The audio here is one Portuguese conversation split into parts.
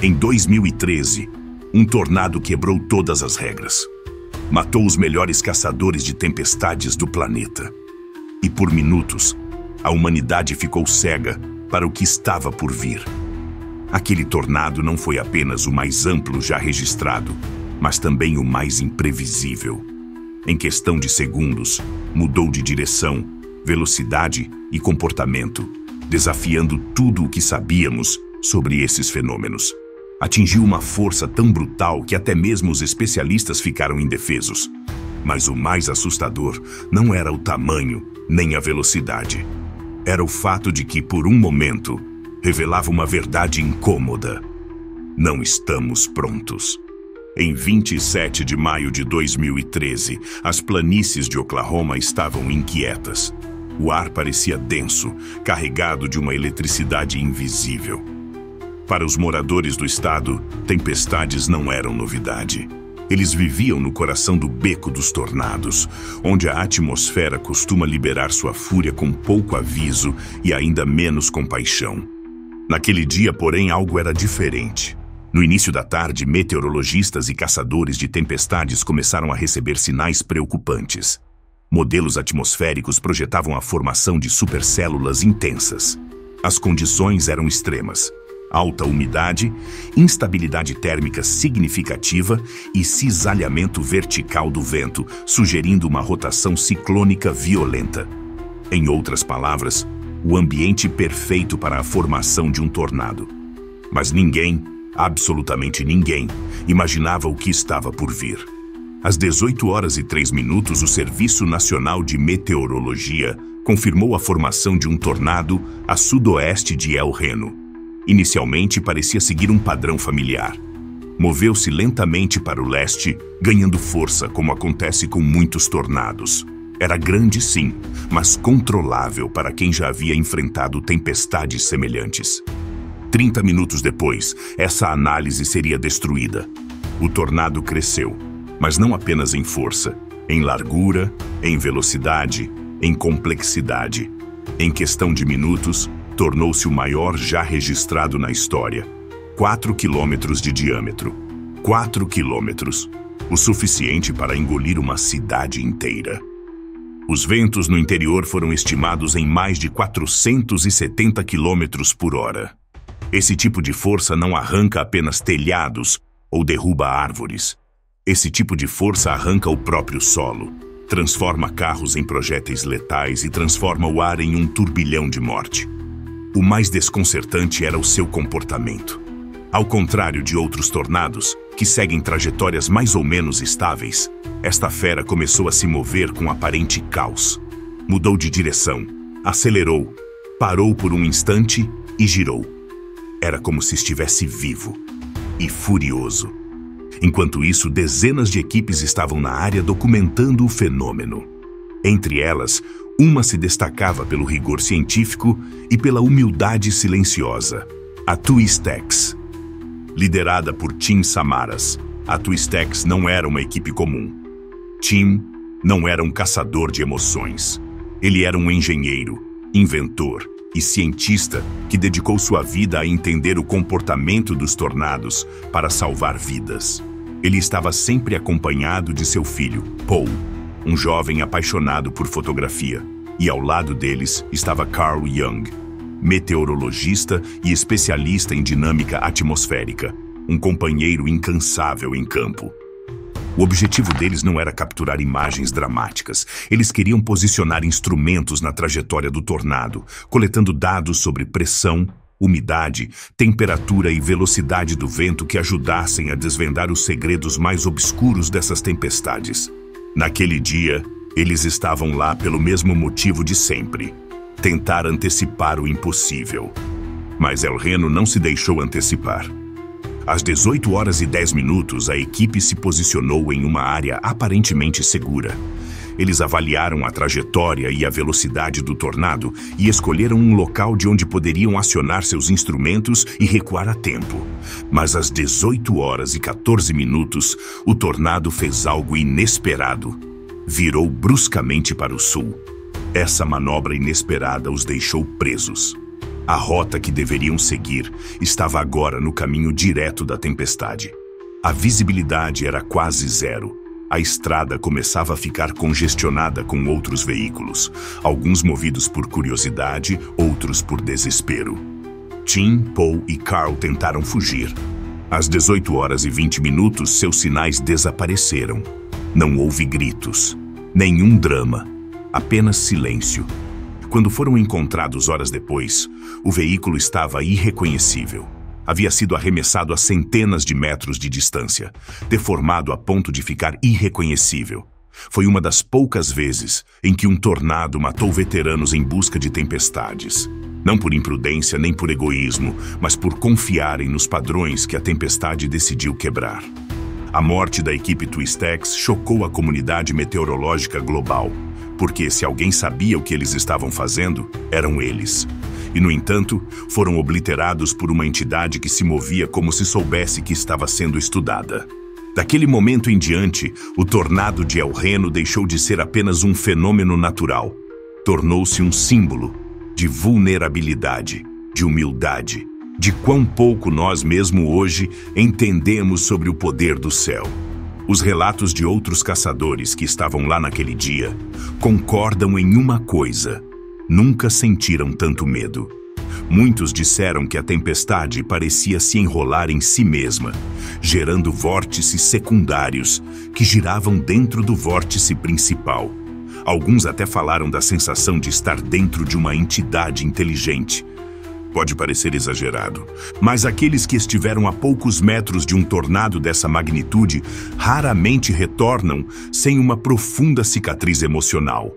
Em 2013, um tornado quebrou todas as regras. Matou os melhores caçadores de tempestades do planeta. E por minutos, a humanidade ficou cega para o que estava por vir. Aquele tornado não foi apenas o mais amplo já registrado, mas também o mais imprevisível. Em questão de segundos, mudou de direção, velocidade e comportamento, desafiando tudo o que sabíamos sobre esses fenômenos. Atingiu uma força tão brutal que até mesmo os especialistas ficaram indefesos. Mas o mais assustador não era o tamanho nem a velocidade. Era o fato de que, por um momento, revelava uma verdade incômoda. Não estamos prontos. Em 27 de maio de 2013, as planícies de Oklahoma estavam inquietas. O ar parecia denso, carregado de uma eletricidade invisível. Para os moradores do estado, tempestades não eram novidade. Eles viviam no coração do beco dos tornados, onde a atmosfera costuma liberar sua fúria com pouco aviso e ainda menos compaixão. Naquele dia, porém, algo era diferente. No início da tarde, meteorologistas e caçadores de tempestades começaram a receber sinais preocupantes. Modelos atmosféricos projetavam a formação de supercélulas intensas. As condições eram extremas. Alta umidade, instabilidade térmica significativa e cisalhamento vertical do vento, sugerindo uma rotação ciclônica violenta. Em outras palavras, o ambiente perfeito para a formação de um tornado. Mas ninguém, absolutamente ninguém, imaginava o que estava por vir. Às 18h03, o Serviço Nacional de Meteorologia confirmou a formação de um tornado a sudoeste de El Reno. Inicialmente parecia seguir um padrão familiar. Moveu-se lentamente para o leste, ganhando força, como acontece com muitos tornados. Era grande, sim, mas controlável para quem já havia enfrentado tempestades semelhantes. 30 minutos depois, essa análise seria destruída. O tornado cresceu, mas não apenas em força, em largura, em velocidade, em complexidade. Em questão de minutos, tornou-se o maior já registrado na história. 4 quilômetros de diâmetro. 4 quilômetros. O suficiente para engolir uma cidade inteira. Os ventos no interior foram estimados em mais de 470 quilômetros por hora. Esse tipo de força não arranca apenas telhados ou derruba árvores. Esse tipo de força arranca o próprio solo, transforma carros em projéteis letais e transforma o ar em um turbilhão de morte. O mais desconcertante era o seu comportamento. Ao contrário de outros tornados, que seguem trajetórias mais ou menos estáveis, esta fera começou a se mover com aparente caos. Mudou de direção, acelerou, parou por um instante e girou. Era como se estivesse vivo e furioso. Enquanto isso, dezenas de equipes estavam na área documentando o fenômeno. Entre elas, uma se destacava pelo rigor científico e pela humildade silenciosa, a Twistex. Liderada por Tim Samaras, a Twistex não era uma equipe comum. Tim não era um caçador de emoções. Ele era um engenheiro, inventor e cientista que dedicou sua vida a entender o comportamento dos tornados para salvar vidas. Ele estava sempre acompanhado de seu filho, Paul, um jovem apaixonado por fotografia, e ao lado deles estava Carl Young, meteorologista e especialista em dinâmica atmosférica, um companheiro incansável em campo. O objetivo deles não era capturar imagens dramáticas. Eles queriam posicionar instrumentos na trajetória do tornado, coletando dados sobre pressão, umidade, temperatura e velocidade do vento que ajudassem a desvendar os segredos mais obscuros dessas tempestades. Naquele dia, eles estavam lá pelo mesmo motivo de sempre: tentar antecipar o impossível. Mas El Reno não se deixou antecipar. Às 18h10, a equipe se posicionou em uma área aparentemente segura. Eles avaliaram a trajetória e a velocidade do tornado e escolheram um local de onde poderiam acionar seus instrumentos e recuar a tempo. Mas às 18h14, o tornado fez algo inesperado. Virou bruscamente para o sul. Essa manobra inesperada os deixou presos. A rota que deveriam seguir estava agora no caminho direto da tempestade. A visibilidade era quase zero. A estrada começava a ficar congestionada com outros veículos, alguns movidos por curiosidade, outros por desespero. Tim, Paul e Carl tentaram fugir. Às 18h20, seus sinais desapareceram. Não houve gritos, nenhum drama, apenas silêncio. Quando foram encontrados horas depois, o veículo estava irreconhecível. Havia sido arremessado a centenas de metros de distância, deformado a ponto de ficar irreconhecível. Foi uma das poucas vezes em que um tornado matou veteranos em busca de tempestades. Não por imprudência nem por egoísmo, mas por confiarem nos padrões que a tempestade decidiu quebrar. A morte da equipe Twistex chocou a comunidade meteorológica global, porque se alguém sabia o que eles estavam fazendo, eram eles. E, no entanto, foram obliterados por uma entidade que se movia como se soubesse que estava sendo estudada. Daquele momento em diante, o tornado de El Reno deixou de ser apenas um fenômeno natural. Tornou-se um símbolo de vulnerabilidade, de humildade, de quão pouco nós mesmo hoje entendemos sobre o poder do céu. Os relatos de outros caçadores que estavam lá naquele dia concordam em uma coisa: nunca sentiram tanto medo. Muitos disseram que a tempestade parecia se enrolar em si mesma, gerando vórtices secundários que giravam dentro do vórtice principal. Alguns até falaram da sensação de estar dentro de uma entidade inteligente. Pode parecer exagerado, mas aqueles que estiveram a poucos metros de um tornado dessa magnitude raramente retornam sem uma profunda cicatriz emocional.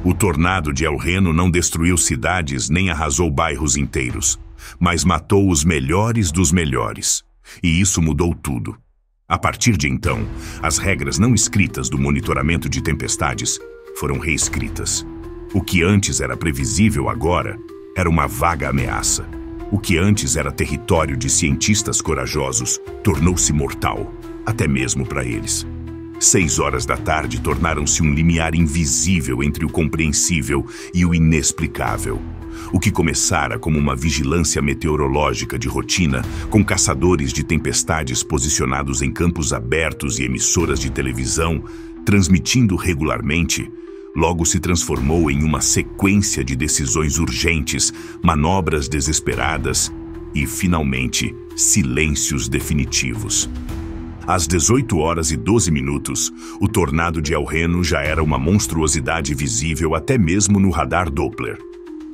O tornado de El Reno não destruiu cidades nem arrasou bairros inteiros, mas matou os melhores dos melhores. E isso mudou tudo. A partir de então, as regras não escritas do monitoramento de tempestades foram reescritas. O que antes era previsível agora era uma vaga ameaça. O que antes era território de cientistas corajosos tornou-se mortal, até mesmo para eles. 6 horas da tarde tornaram-se um limiar invisível entre o compreensível e o inexplicável. O que começara como uma vigilância meteorológica de rotina, com caçadores de tempestades posicionados em campos abertos e emissoras de televisão, transmitindo regularmente, logo se transformou em uma sequência de decisões urgentes, manobras desesperadas e, finalmente, silêncios definitivos. Às 18h12, o tornado de El Reno já era uma monstruosidade visível até mesmo no radar Doppler.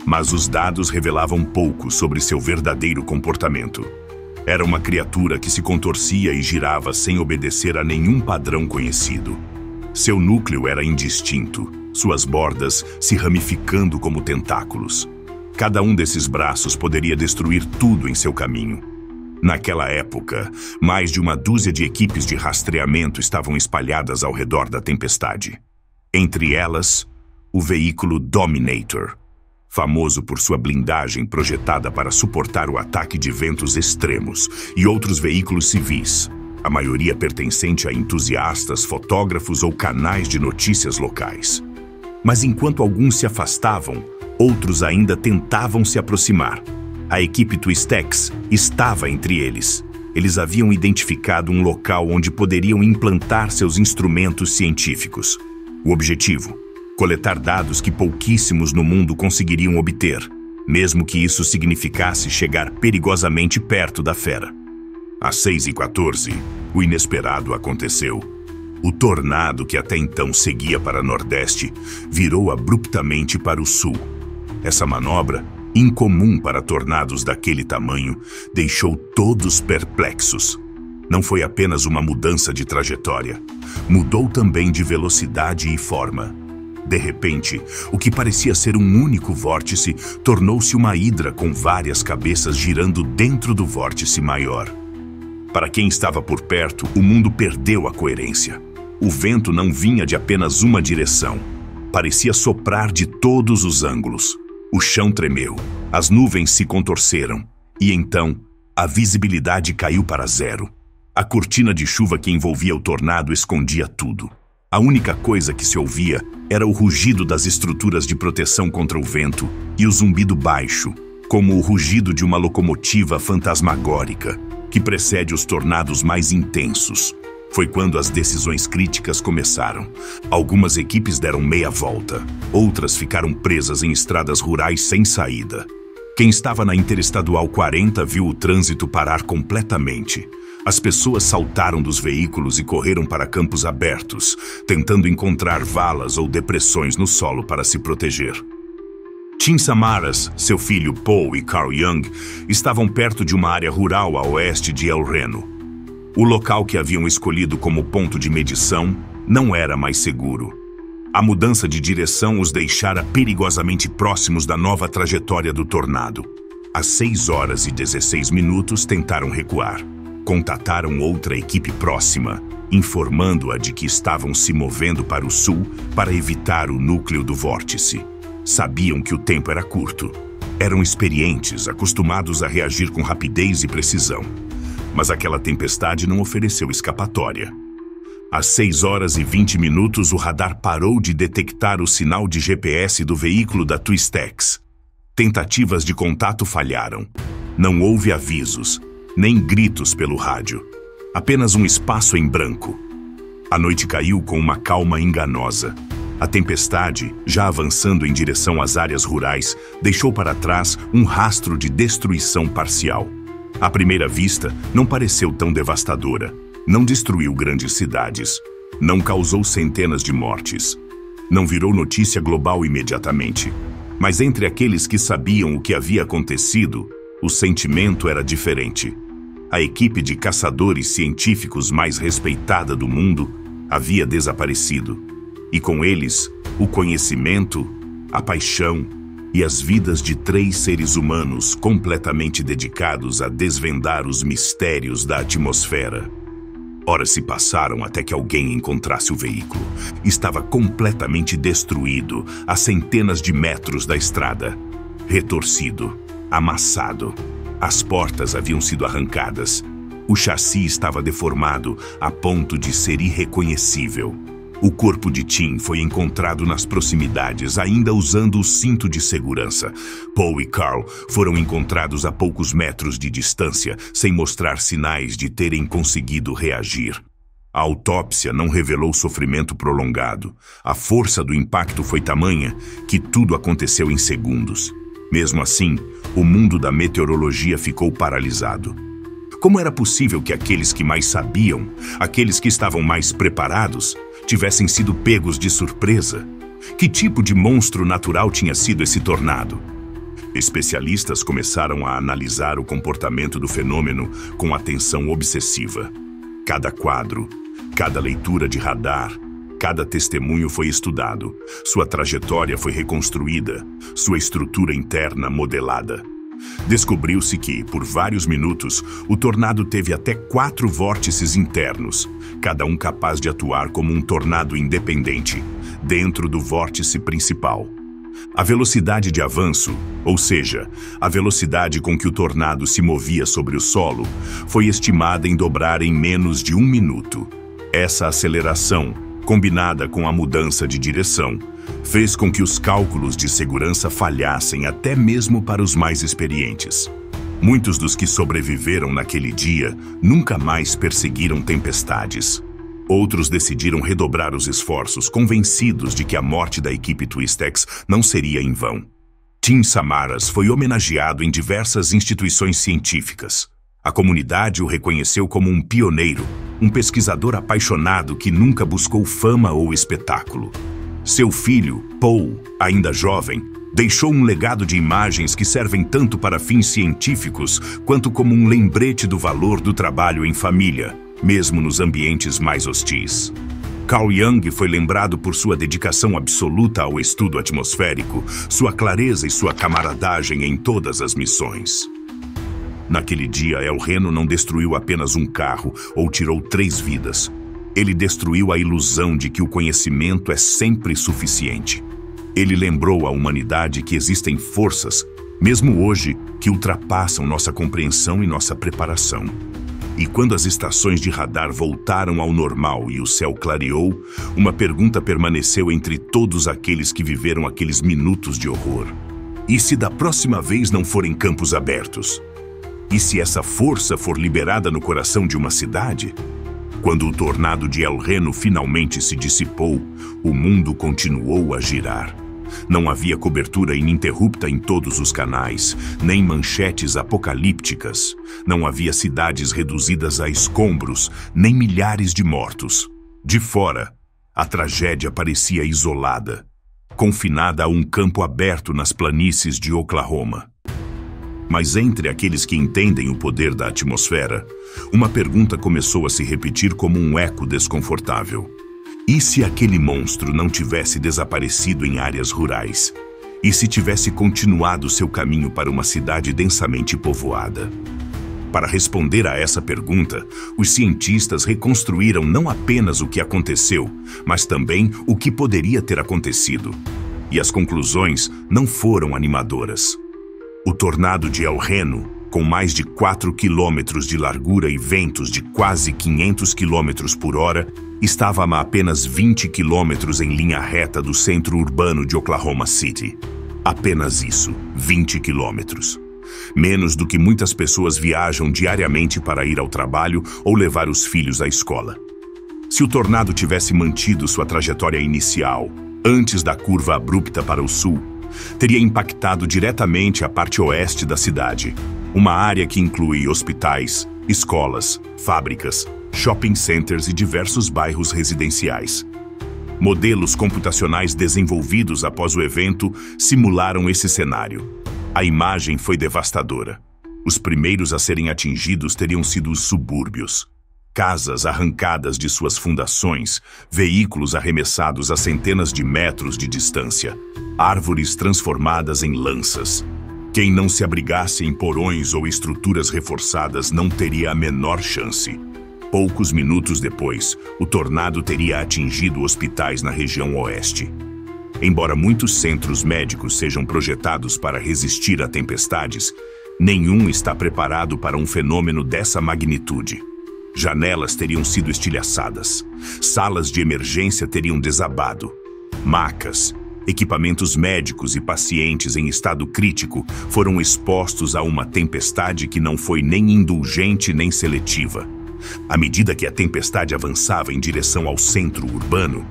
Mas os dados revelavam pouco sobre seu verdadeiro comportamento. Era uma criatura que se contorcia e girava sem obedecer a nenhum padrão conhecido. Seu núcleo era indistinto, suas bordas se ramificando como tentáculos. Cada um desses braços poderia destruir tudo em seu caminho. Naquela época, mais de uma dúzia de equipes de rastreamento estavam espalhadas ao redor da tempestade. Entre elas, o veículo Dominator, famoso por sua blindagem projetada para suportar o ataque de ventos extremos, e outros veículos civis, a maioria pertencente a entusiastas, fotógrafos ou canais de notícias locais. Mas enquanto alguns se afastavam, outros ainda tentavam se aproximar. A equipe Twistex estava entre eles. Eles haviam identificado um local onde poderiam implantar seus instrumentos científicos. O objetivo: coletar dados que pouquíssimos no mundo conseguiriam obter, mesmo que isso significasse chegar perigosamente perto da fera. Às 6h14, o inesperado aconteceu. O tornado que até então seguia para nordeste virou abruptamente para o sul. Essa manobra, incomum para tornados daquele tamanho, deixou todos perplexos. Não foi apenas uma mudança de trajetória, mudou também de velocidade e forma. De repente, o que parecia ser um único vórtice tornou-se uma hidra com várias cabeças girando dentro do vórtice maior. Para quem estava por perto, o mundo perdeu a coerência. O vento não vinha de apenas uma direção. Parecia soprar de todos os ângulos. O chão tremeu, as nuvens se contorceram, e então a visibilidade caiu para zero. A cortina de chuva que envolvia o tornado escondia tudo. A única coisa que se ouvia era o rugido das estruturas de proteção contra o vento e o zumbido baixo, como o rugido de uma locomotiva fantasmagórica que precede os tornados mais intensos. Foi quando as decisões críticas começaram. Algumas equipes deram meia volta, outras ficaram presas em estradas rurais sem saída. Quem estava na Interestadual 40 viu o trânsito parar completamente. As pessoas saltaram dos veículos e correram para campos abertos, tentando encontrar valas ou depressões no solo para se proteger. Tim Samaras, seu filho Paul e Carl Young estavam perto de uma área rural a oeste de El Reno. O local que haviam escolhido como ponto de medição não era mais seguro. A mudança de direção os deixara perigosamente próximos da nova trajetória do tornado. Às 6h16 tentaram recuar. Contataram outra equipe próxima, informando-a de que estavam se movendo para o sul para evitar o núcleo do vórtice. Sabiam que o tempo era curto. Eram experientes, acostumados a reagir com rapidez e precisão. Mas aquela tempestade não ofereceu escapatória. Às 6h20, o radar parou de detectar o sinal de GPS do veículo da Twistex. Tentativas de contato falharam. Não houve avisos, nem gritos pelo rádio. Apenas um espaço em branco. A noite caiu com uma calma enganosa. A tempestade, já avançando em direção às áreas rurais, deixou para trás um rastro de destruição parcial. À primeira vista, não pareceu tão devastadora. Não destruiu grandes cidades. Não causou centenas de mortes. Não virou notícia global imediatamente. Mas entre aqueles que sabiam o que havia acontecido, o sentimento era diferente. A equipe de caçadores científicos mais respeitada do mundo havia desaparecido. E com eles, o conhecimento, a paixão e as vidas de 3 seres humanos completamente dedicados a desvendar os mistérios da atmosfera. Horas se passaram até que alguém encontrasse o veículo. Estava completamente destruído, a centenas de metros da estrada. Retorcido, amassado. As portas haviam sido arrancadas. O chassi estava deformado a ponto de ser irreconhecível. O corpo de Tim foi encontrado nas proximidades, ainda usando o cinto de segurança. Paul e Carl foram encontrados a poucos metros de distância, sem mostrar sinais de terem conseguido reagir. A autópsia não revelou sofrimento prolongado. A força do impacto foi tamanha que tudo aconteceu em segundos. Mesmo assim, o mundo da meteorologia ficou paralisado. Como era possível que aqueles que mais sabiam, aqueles que estavam mais preparados, tivessem sido pegos de surpresa? Que tipo de monstro natural tinha sido esse tornado? Especialistas começaram a analisar o comportamento do fenômeno com atenção obsessiva. Cada quadro, cada leitura de radar, cada testemunho foi estudado. Sua trajetória foi reconstruída, sua estrutura interna modelada. Descobriu-se que, por vários minutos, o tornado teve até 4 vórtices internos, cada um capaz de atuar como um tornado independente, dentro do vórtice principal. A velocidade de avanço, ou seja, a velocidade com que o tornado se movia sobre o solo, foi estimada em dobrar em menos de 1 minuto. Essa aceleração, combinada com a mudança de direção, fez com que os cálculos de segurança falhassem até mesmo para os mais experientes. Muitos dos que sobreviveram naquele dia nunca mais perseguiram tempestades. Outros decidiram redobrar os esforços, convencidos de que a morte da equipe Twistex não seria em vão. Tim Samaras foi homenageado em diversas instituições científicas. A comunidade o reconheceu como um pioneiro, um pesquisador apaixonado que nunca buscou fama ou espetáculo. Seu filho, Paul, ainda jovem, deixou um legado de imagens que servem tanto para fins científicos quanto como um lembrete do valor do trabalho em família, mesmo nos ambientes mais hostis. Carl Young foi lembrado por sua dedicação absoluta ao estudo atmosférico, sua clareza e sua camaradagem em todas as missões. Naquele dia, El Reno não destruiu apenas um carro ou tirou 3 vidas. Ele destruiu a ilusão de que o conhecimento é sempre suficiente. Ele lembrou à humanidade que existem forças, mesmo hoje, que ultrapassam nossa compreensão e nossa preparação. E quando as estações de radar voltaram ao normal e o céu clareou, uma pergunta permaneceu entre todos aqueles que viveram aqueles minutos de horror. E se da próxima vez não forem campos abertos? E se essa força for liberada no coração de uma cidade? Quando o tornado de El Reno finalmente se dissipou, o mundo continuou a girar. Não havia cobertura ininterrupta em todos os canais, nem manchetes apocalípticas. Não havia cidades reduzidas a escombros, nem milhares de mortos. De fora, a tragédia parecia isolada, confinada a um campo aberto nas planícies de Oklahoma. Mas entre aqueles que entendem o poder da atmosfera, uma pergunta começou a se repetir como um eco desconfortável. E se aquele monstro não tivesse desaparecido em áreas rurais? E se tivesse continuado seu caminho para uma cidade densamente povoada? Para responder a essa pergunta, os cientistas reconstruíram não apenas o que aconteceu, mas também o que poderia ter acontecido. E as conclusões não foram animadoras. O tornado de El Reno, com mais de 4 quilômetros de largura e ventos de quase 500 quilômetros por hora, estava a apenas 20 quilômetros em linha reta do centro urbano de Oklahoma City. Apenas isso, 20 quilômetros. Menos do que muitas pessoas viajam diariamente para ir ao trabalho ou levar os filhos à escola. Se o tornado tivesse mantido sua trajetória inicial, antes da curva abrupta para o sul, teria impactado diretamente a parte oeste da cidade, uma área que inclui hospitais, escolas, fábricas, shopping centers e diversos bairros residenciais. Modelos computacionais desenvolvidos após o evento simularam esse cenário. A imagem foi devastadora. Os primeiros a serem atingidos teriam sido os subúrbios. Casas arrancadas de suas fundações, veículos arremessados a centenas de metros de distância, árvores transformadas em lanças. Quem não se abrigasse em porões ou estruturas reforçadas não teria a menor chance. Poucos minutos depois, o tornado teria atingido hospitais na região oeste. Embora muitos centros médicos sejam projetados para resistir a tempestades, nenhum está preparado para um fenômeno dessa magnitude. Janelas teriam sido estilhaçadas, salas de emergência teriam desabado, macas, equipamentos médicos e pacientes em estado crítico foram expostos a uma tempestade que não foi nem indulgente nem seletiva. À medida que a tempestade avançava em direção ao centro urbano,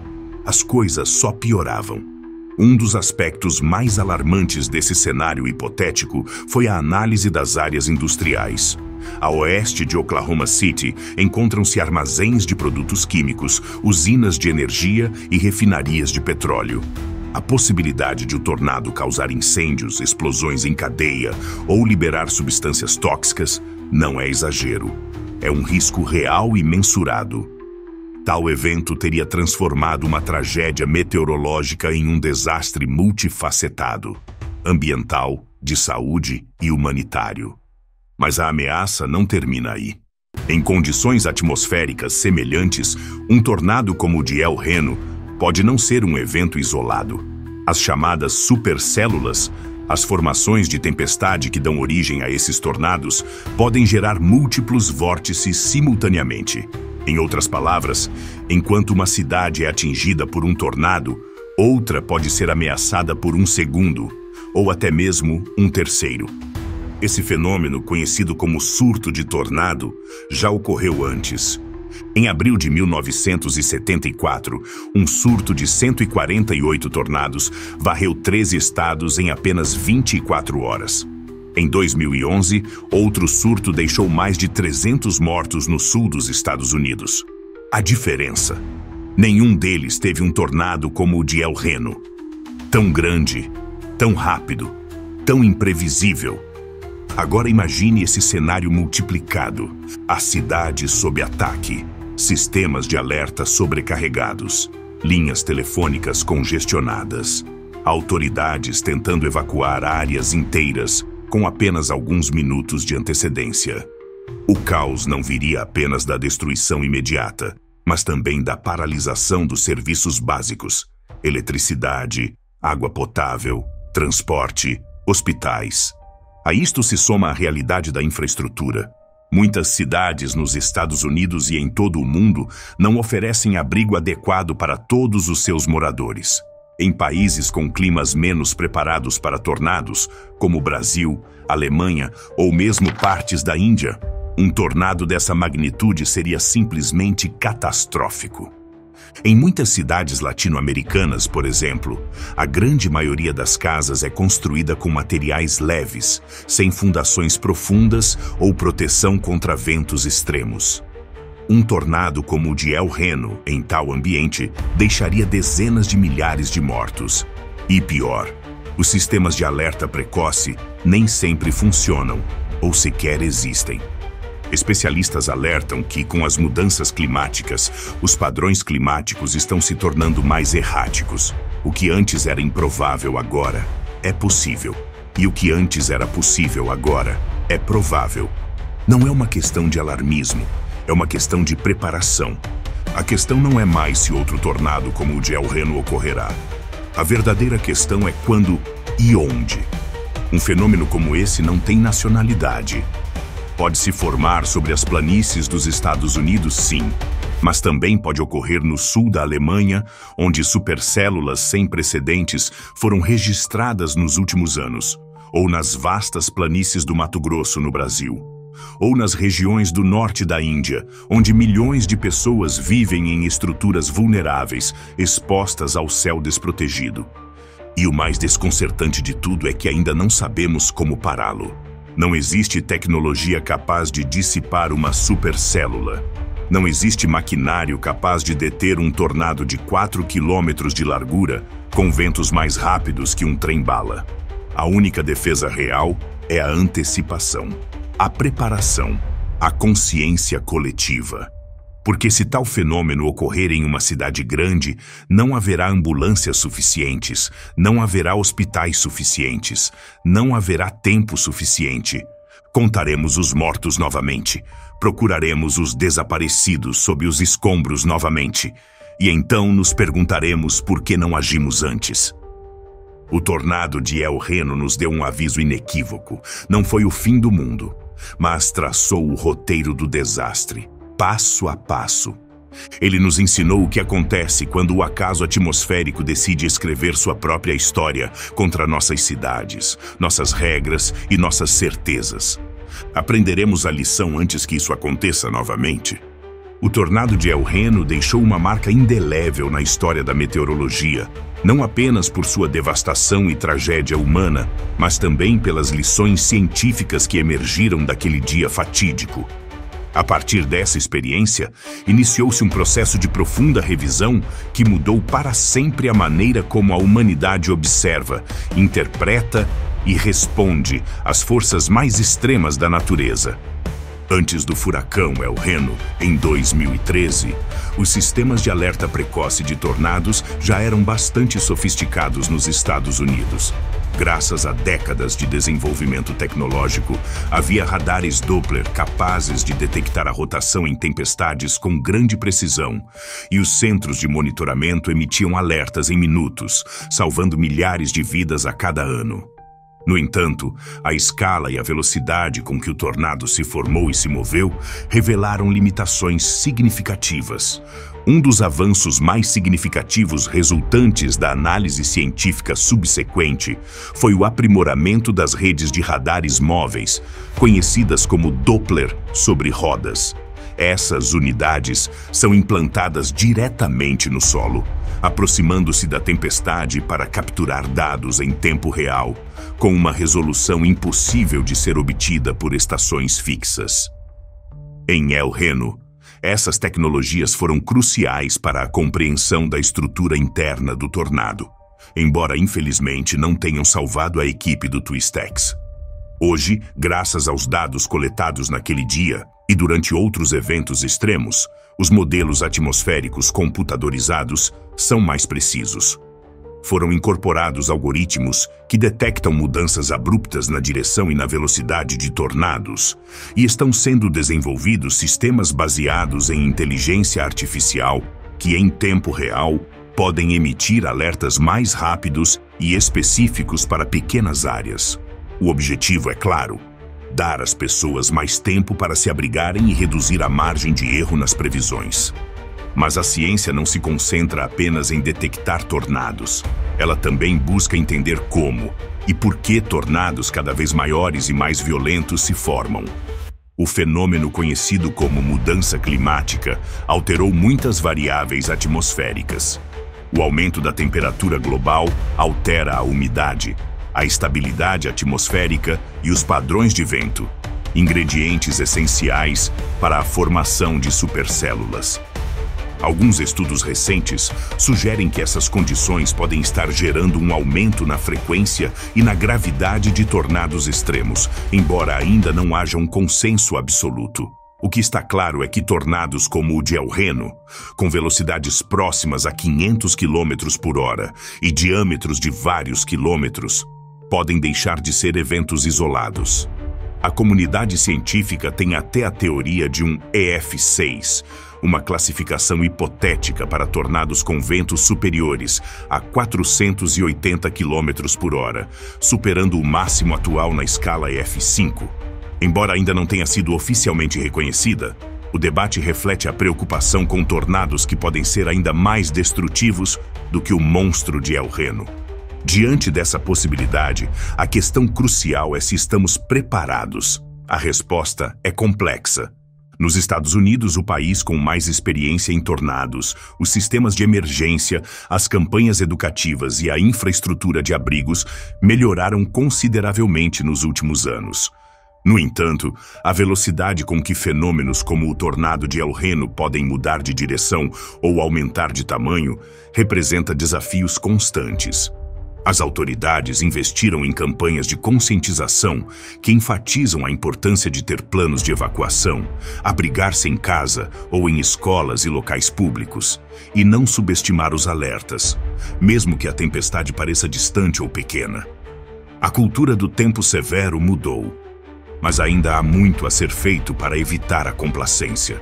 as coisas só pioravam. Um dos aspectos mais alarmantes desse cenário hipotético foi a análise das áreas industriais. A oeste de Oklahoma City encontram-se armazéns de produtos químicos, usinas de energia e refinarias de petróleo. A possibilidade de o tornado causar incêndios, explosões em cadeia ou liberar substâncias tóxicas não é exagero. É um risco real e mensurado. Tal evento teria transformado uma tragédia meteorológica em um desastre multifacetado, ambiental, de saúde e humanitário. Mas a ameaça não termina aí. Em condições atmosféricas semelhantes, um tornado como o de El Reno pode não ser um evento isolado. As chamadas supercélulas, as formações de tempestade que dão origem a esses tornados, podem gerar múltiplos vórtices simultaneamente. Em outras palavras, enquanto uma cidade é atingida por um tornado, outra pode ser ameaçada por um segundo, ou até mesmo um terceiro. Esse fenômeno, conhecido como surto de tornado, já ocorreu antes. Em abril de 1974, um surto de 148 tornados varreu 13 estados em apenas 24 horas. Em 2011, outro surto deixou mais de 300 mortos no sul dos Estados Unidos. A diferença: nenhum deles teve um tornado como o de El Reno. Tão grande, tão rápido, tão imprevisível. Agora imagine esse cenário multiplicado. A cidade sob ataque, sistemas de alerta sobrecarregados, linhas telefônicas congestionadas, autoridades tentando evacuar áreas inteiras com apenas alguns minutos de antecedência. O caos não viria apenas da destruição imediata, mas também da paralisação dos serviços básicos: eletricidade, água potável, transporte, hospitais. A isto se soma a realidade da infraestrutura. Muitas cidades nos Estados Unidos e em todo o mundo não oferecem abrigo adequado para todos os seus moradores. Em países com climas menos preparados para tornados, como o Brasil, Alemanha ou mesmo partes da Índia, um tornado dessa magnitude seria simplesmente catastrófico. Em muitas cidades latino-americanas, por exemplo, a grande maioria das casas é construída com materiais leves, sem fundações profundas ou proteção contra ventos extremos. Um tornado como o de El Reno, em tal ambiente, deixaria dezenas de milhares de mortos. E pior, os sistemas de alerta precoce nem sempre funcionam ou sequer existem. Especialistas alertam que, com as mudanças climáticas, os padrões climáticos estão se tornando mais erráticos. O que antes era improvável agora é possível. E o que antes era possível agora é provável. Não é uma questão de alarmismo, é uma questão de preparação. A questão não é mais se outro tornado como o de El Reno ocorrerá. A verdadeira questão é quando e onde. Um fenômeno como esse não tem nacionalidade. Pode se formar sobre as planícies dos Estados Unidos, sim, mas também pode ocorrer no sul da Alemanha, onde supercélulas sem precedentes foram registradas nos últimos anos, ou nas vastas planícies do Mato Grosso, no Brasil, ou nas regiões do norte da Índia, onde milhões de pessoas vivem em estruturas vulneráveis, expostas ao céu desprotegido. E o mais desconcertante de tudo é que ainda não sabemos como pará-lo. Não existe tecnologia capaz de dissipar uma supercélula. Não existe maquinário capaz de deter um tornado de 4 quilômetros de largura com ventos mais rápidos que um trem-bala. A única defesa real é a antecipação, a preparação, a consciência coletiva. Porque se tal fenômeno ocorrer em uma cidade grande, não haverá ambulâncias suficientes, não haverá hospitais suficientes, não haverá tempo suficiente. Contaremos os mortos novamente, procuraremos os desaparecidos sob os escombros novamente, e então nos perguntaremos por que não agimos antes. O tornado de El Reno nos deu um aviso inequívoco. Não foi o fim do mundo, mas traçou o roteiro do desastre. Passo a passo. Ele nos ensinou o que acontece quando o acaso atmosférico decide escrever sua própria história contra nossas cidades, nossas regras e nossas certezas. Aprenderemos a lição antes que isso aconteça novamente. O tornado de El Reno deixou uma marca indelével na história da meteorologia, não apenas por sua devastação e tragédia humana, mas também pelas lições científicas que emergiram daquele dia fatídico. A partir dessa experiência, iniciou-se um processo de profunda revisão que mudou para sempre a maneira como a humanidade observa, interpreta e responde às forças mais extremas da natureza. Antes do furacão El Reno, em 2013, os sistemas de alerta precoce de tornados já eram bastante sofisticados nos Estados Unidos. Graças a décadas de desenvolvimento tecnológico, havia radares Doppler capazes de detectar a rotação em tempestades com grande precisão, e os centros de monitoramento emitiam alertas em minutos, salvando milhares de vidas a cada ano. No entanto, a escala e a velocidade com que o tornado se formou e se moveu revelaram limitações significativas. Um dos avanços mais significativos resultantes da análise científica subsequente foi o aprimoramento das redes de radares móveis, conhecidas como Doppler sobre rodas. Essas unidades são implantadas diretamente no solo, aproximando-se da tempestade para capturar dados em tempo real, com uma resolução impossível de ser obtida por estações fixas. Em El Reno, essas tecnologias foram cruciais para a compreensão da estrutura interna do tornado, embora infelizmente não tenham salvado a equipe do Twistex. Hoje, graças aos dados coletados naquele dia e durante outros eventos extremos, os modelos atmosféricos computadorizados são mais precisos. Foram incorporados algoritmos que detectam mudanças abruptas na direção e na velocidade de tornados, e estão sendo desenvolvidos sistemas baseados em inteligência artificial que, em tempo real, podem emitir alertas mais rápidos e específicos para pequenas áreas. O objetivo é claro: dar às pessoas mais tempo para se abrigarem e reduzir a margem de erro nas previsões. Mas a ciência não se concentra apenas em detectar tornados. ela também busca entender como e por que tornados cada vez maiores e mais violentos se formam. O fenômeno conhecido como mudança climática alterou muitas variáveis atmosféricas. O aumento da temperatura global altera a umidade, a estabilidade atmosférica e os padrões de vento, ingredientes essenciais para a formação de supercélulas. Alguns estudos recentes sugerem que essas condições podem estar gerando um aumento na frequência e na gravidade de tornados extremos, embora ainda não haja um consenso absoluto. O que está claro é que tornados como o de El Reno, com velocidades próximas a 500 km por hora e diâmetros de vários quilômetros, podem deixar de ser eventos isolados. A comunidade científica tem até a teoria de um EF6, uma classificação hipotética para tornados com ventos superiores a 480 km por hora, superando o máximo atual na escala EF5. Embora ainda não tenha sido oficialmente reconhecida, o debate reflete a preocupação com tornados que podem ser ainda mais destrutivos do que o monstro de El Reno. Diante dessa possibilidade, a questão crucial é se estamos preparados. A resposta é complexa. Nos Estados Unidos, o país com mais experiência em tornados, os sistemas de emergência, as campanhas educativas e a infraestrutura de abrigos melhoraram consideravelmente nos últimos anos. No entanto, a velocidade com que fenômenos como o tornado de El Reno podem mudar de direção ou aumentar de tamanho representa desafios constantes. As autoridades investiram em campanhas de conscientização que enfatizam a importância de ter planos de evacuação, abrigar-se em casa ou em escolas e locais públicos, e não subestimar os alertas, mesmo que a tempestade pareça distante ou pequena. A cultura do tempo severo mudou, mas ainda há muito a ser feito para evitar a complacência.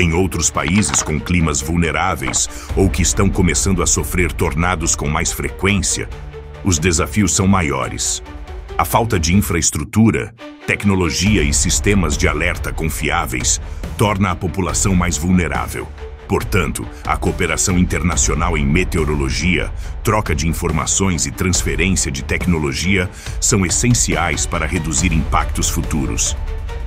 Em outros países com climas vulneráveis ou que estão começando a sofrer tornados com mais frequência, os desafios são maiores. A falta de infraestrutura, tecnologia e sistemas de alerta confiáveis torna a população mais vulnerável. Portanto, a cooperação internacional em meteorologia, troca de informações e transferência de tecnologia são essenciais para reduzir impactos futuros.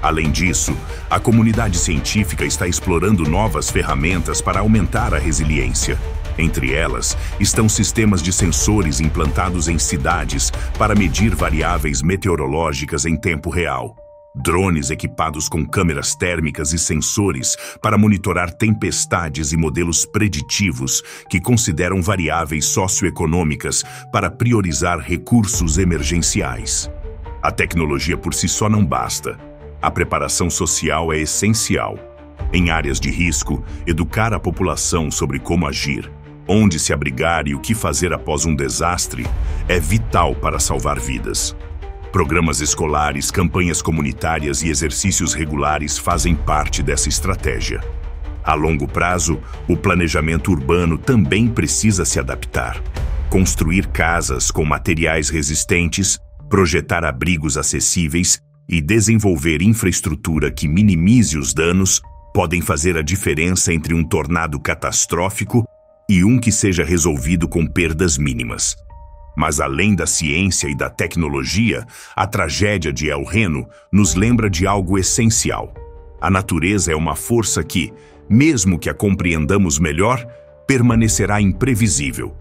Além disso, a comunidade científica está explorando novas ferramentas para aumentar a resiliência. Entre elas, estão sistemas de sensores implantados em cidades para medir variáveis meteorológicas em tempo real. Drones equipados com câmeras térmicas e sensores para monitorar tempestades e modelos preditivos que consideram variáveis socioeconômicas para priorizar recursos emergenciais. A tecnologia por si só não basta. A preparação social é essencial. Em áreas de risco, educar a população sobre como agir, onde se abrigar e o que fazer após um desastre é vital para salvar vidas. Programas escolares, campanhas comunitárias e exercícios regulares fazem parte dessa estratégia. A longo prazo, o planejamento urbano também precisa se adaptar. Construir casas com materiais resistentes, projetar abrigos acessíveis e desenvolver infraestrutura que minimize os danos podem fazer a diferença entre um tornado catastrófico e um que seja resolvido com perdas mínimas. Mas além da ciência e da tecnologia, a tragédia de El Reno nos lembra de algo essencial. A natureza é uma força que, mesmo que a compreendamos melhor, permanecerá imprevisível.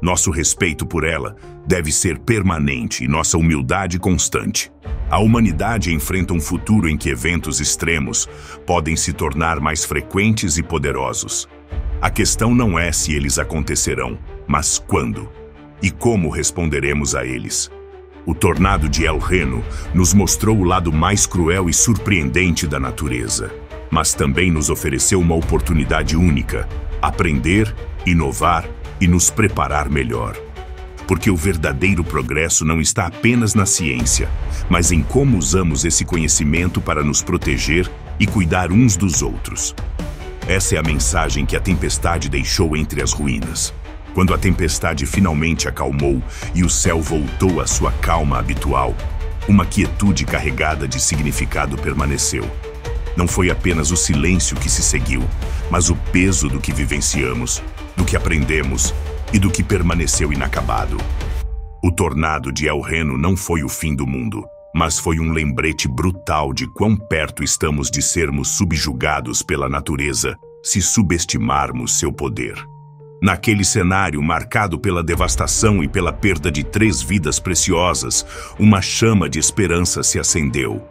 Nosso respeito por ela deve ser permanente e nossa humildade constante. A humanidade enfrenta um futuro em que eventos extremos podem se tornar mais frequentes e poderosos. A questão não é se eles acontecerão, mas quando e como responderemos a eles. O tornado de El Reno nos mostrou o lado mais cruel e surpreendente da natureza, mas também nos ofereceu uma oportunidade única: aprender, inovar e nos preparar melhor. Porque o verdadeiro progresso não está apenas na ciência, mas em como usamos esse conhecimento para nos proteger e cuidar uns dos outros. Essa é a mensagem que a tempestade deixou entre as ruínas. Quando a tempestade finalmente acalmou e o céu voltou à sua calma habitual, uma quietude carregada de significado permaneceu. Não foi apenas o silêncio que se seguiu, mas o peso do que vivenciamos, do que aprendemos e do que permaneceu inacabado. O tornado de El Reno não foi o fim do mundo, mas foi um lembrete brutal de quão perto estamos de sermos subjugados pela natureza se subestimarmos seu poder. Naquele cenário marcado pela devastação e pela perda de 3 vidas preciosas, uma chama de esperança se acendeu.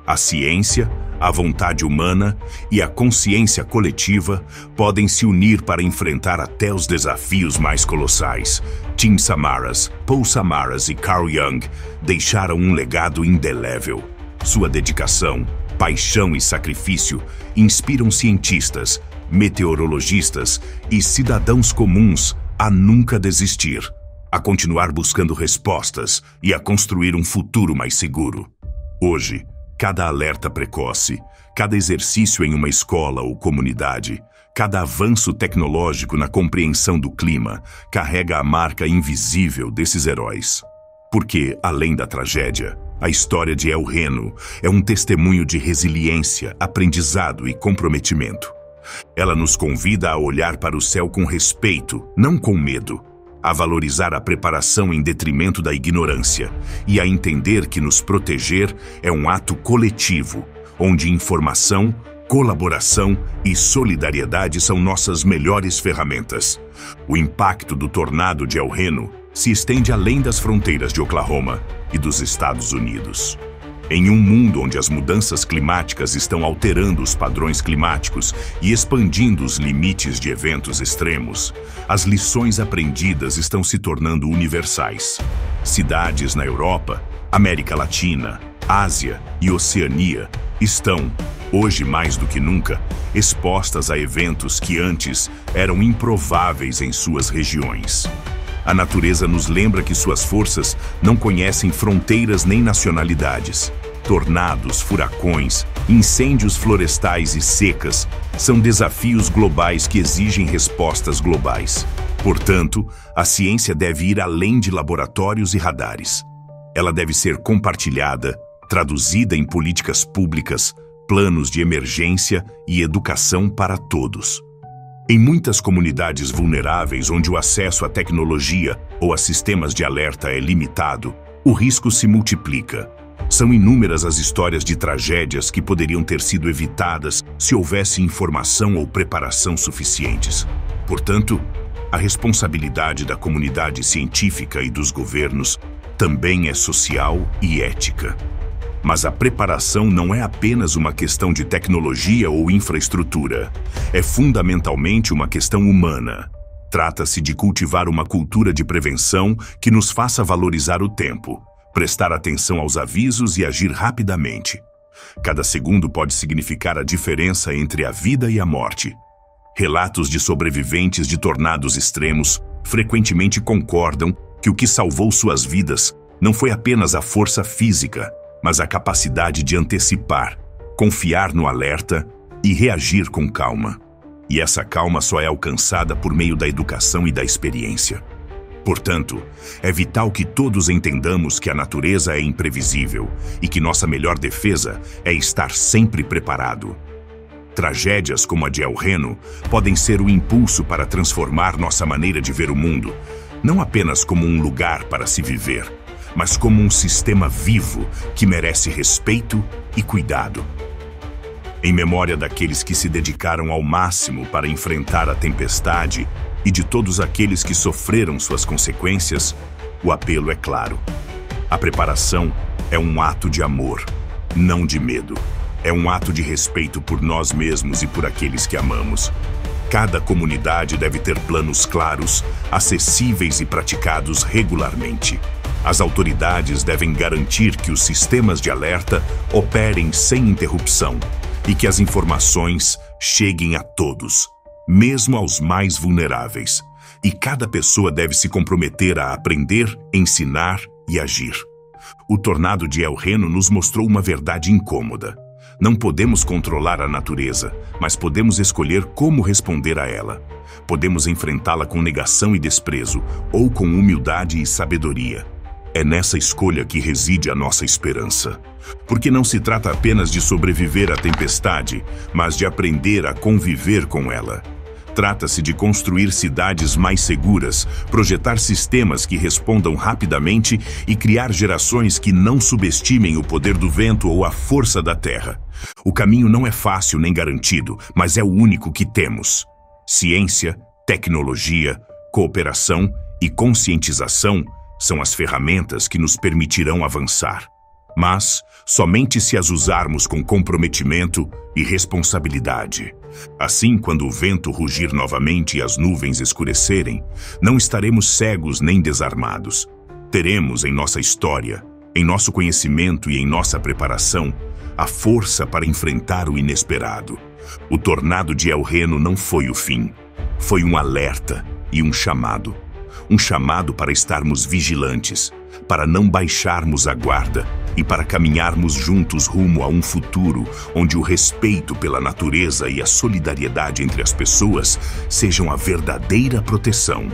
A ciência, a vontade humana e a consciência coletiva podem se unir para enfrentar até os desafios mais colossais. Tim Samaras, Paul Samaras e Carl Jung deixaram um legado indelével. Sua dedicação, paixão e sacrifício inspiram cientistas, meteorologistas e cidadãos comuns a nunca desistir, a continuar buscando respostas e a construir um futuro mais seguro. Hoje, cada alerta precoce, cada exercício em uma escola ou comunidade, cada avanço tecnológico na compreensão do clima carrega a marca invisível desses heróis. Porque, além da tragédia, a história de El Reno é um testemunho de resiliência, aprendizado e comprometimento. Ela nos convida a olhar para o céu com respeito, não com medo, a valorizar a preparação em detrimento da ignorância e a entender que nos proteger é um ato coletivo, onde informação, colaboração e solidariedade são nossas melhores ferramentas. O impacto do tornado de El Reno se estende além das fronteiras de Oklahoma e dos Estados Unidos. Em um mundo onde as mudanças climáticas estão alterando os padrões climáticos e expandindo os limites de eventos extremos, as lições aprendidas estão se tornando universais. Cidades na Europa, América Latina, Ásia e Oceania estão, hoje mais do que nunca, expostas a eventos que antes eram improváveis em suas regiões. A natureza nos lembra que suas forças não conhecem fronteiras nem nacionalidades. Tornados, furacões, incêndios florestais e secas são desafios globais que exigem respostas globais. Portanto, a ciência deve ir além de laboratórios e radares. Ela deve ser compartilhada, traduzida em políticas públicas, planos de emergência e educação para todos. Em muitas comunidades vulneráveis onde o acesso à tecnologia ou a sistemas de alerta é limitado, o risco se multiplica. São inúmeras as histórias de tragédias que poderiam ter sido evitadas se houvesse informação ou preparação suficientes. Portanto, a responsabilidade da comunidade científica e dos governos também é social e ética. Mas a preparação não é apenas uma questão de tecnologia ou infraestrutura. É fundamentalmente uma questão humana. Trata-se de cultivar uma cultura de prevenção que nos faça valorizar o tempo, prestar atenção aos avisos e agir rapidamente. Cada segundo pode significar a diferença entre a vida e a morte. Relatos de sobreviventes de tornados extremos frequentemente concordam que o que salvou suas vidas não foi apenas a força física, mas a capacidade de antecipar, confiar no alerta e reagir com calma. E essa calma só é alcançada por meio da educação e da experiência. Portanto, é vital que todos entendamos que a natureza é imprevisível e que nossa melhor defesa é estar sempre preparado. Tragédias como a de El Reno podem ser o impulso para transformar nossa maneira de ver o mundo, não apenas como um lugar para se viver, mas como um sistema vivo que merece respeito e cuidado. Em memória daqueles que se dedicaram ao máximo para enfrentar a tempestade e de todos aqueles que sofreram suas consequências, o apelo é claro. A preparação é um ato de amor, não de medo. É um ato de respeito por nós mesmos e por aqueles que amamos. Cada comunidade deve ter planos claros, acessíveis e praticados regularmente. As autoridades devem garantir que os sistemas de alerta operem sem interrupção e que as informações cheguem a todos, mesmo aos mais vulneráveis. E cada pessoa deve se comprometer a aprender, ensinar e agir. O tornado de El Reno nos mostrou uma verdade incômoda. Não podemos controlar a natureza, mas podemos escolher como responder a ela. Podemos enfrentá-la com negação e desprezo, ou com humildade e sabedoria. É nessa escolha que reside a nossa esperança. Porque não se trata apenas de sobreviver à tempestade, mas de aprender a conviver com ela. Trata-se de construir cidades mais seguras, projetar sistemas que respondam rapidamente e criar gerações que não subestimem o poder do vento ou a força da terra. O caminho não é fácil nem garantido, mas é o único que temos. Ciência, tecnologia, cooperação e conscientização são as ferramentas que nos permitirão avançar. Mas somente se as usarmos com comprometimento e responsabilidade. Assim, quando o vento rugir novamente e as nuvens escurecerem, não estaremos cegos nem desarmados. Teremos em nossa história, em nosso conhecimento e em nossa preparação, a força para enfrentar o inesperado. O tornado de El Reno não foi o fim. Foi um alerta e um chamado. Um chamado para estarmos vigilantes, para não baixarmos a guarda e para caminharmos juntos rumo a um futuro onde o respeito pela natureza e a solidariedade entre as pessoas sejam a verdadeira proteção.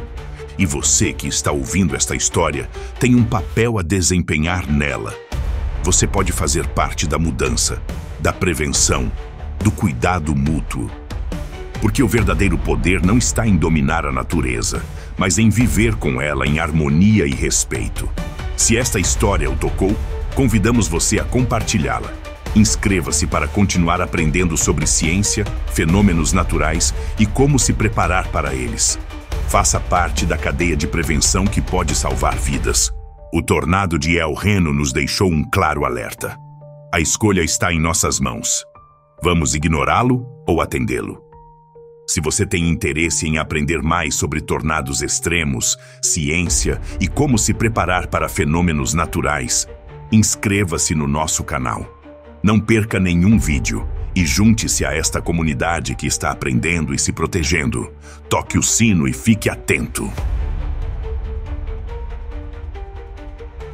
E você que está ouvindo esta história tem um papel a desempenhar nela. Você pode fazer parte da mudança, da prevenção, do cuidado mútuo. Porque o verdadeiro poder não está em dominar a natureza, mas em viver com ela em harmonia e respeito. Se esta história o tocou, convidamos você a compartilhá-la. Inscreva-se para continuar aprendendo sobre ciência, fenômenos naturais e como se preparar para eles. Faça parte da cadeia de prevenção que pode salvar vidas. O tornado de El Reno nos deixou um claro alerta. A escolha está em nossas mãos. Vamos ignorá-lo ou atendê-lo? Se você tem interesse em aprender mais sobre tornados extremos, ciência e como se preparar para fenômenos naturais, inscreva-se no nosso canal. Não perca nenhum vídeo e junte-se a esta comunidade que está aprendendo e se protegendo. Toque o sino e fique atento.